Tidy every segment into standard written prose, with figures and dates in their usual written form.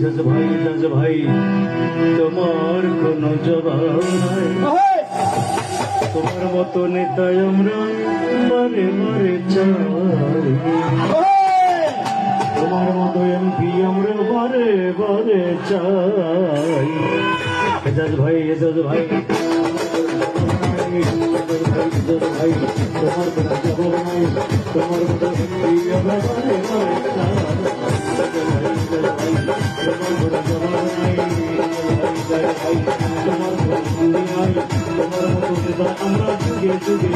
ভাই তোমার কোনো জবাব নাই, তোমার মতো নেতাই আমরা বারে বারে চাই, তোমার মতো এমপি আমরা বারে বারে চাই। এজাজ ভাই ভাই তোমার কোনো জবাব নাই, তোমার মতো এমপি আমরা বারে বারে চাই। আমরা যুগে যুগে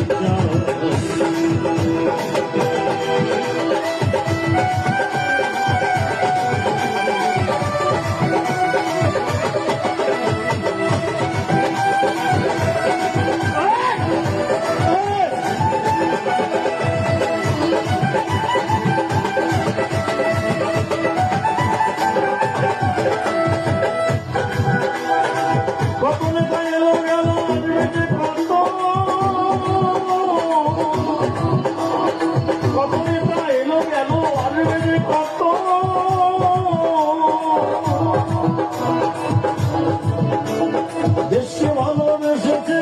দেশে ভালোবেসেছে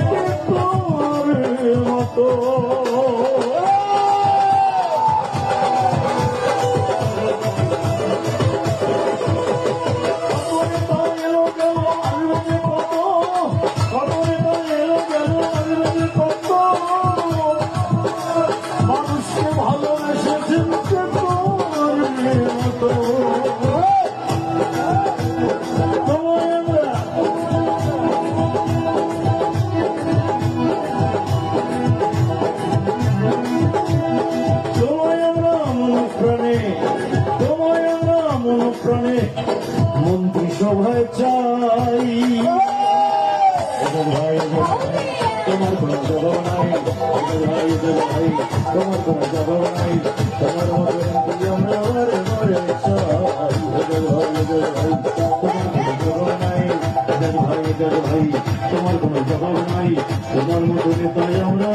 তোর মতো মানুষকে ভালোবেসেছে তোর মতো। মন্ত্রিসভায় চাই ভাই, তোমার কোনো জবাব নাই ভাই, তোমার কোনো জবাব নাই, তোমার মতো আমরা বারে বারে চাই ভাই, তোমার কোনো জবাব নাই ভাই, তোমার কোনো জবাব নাই, তোমার মতো নেতাই আমরা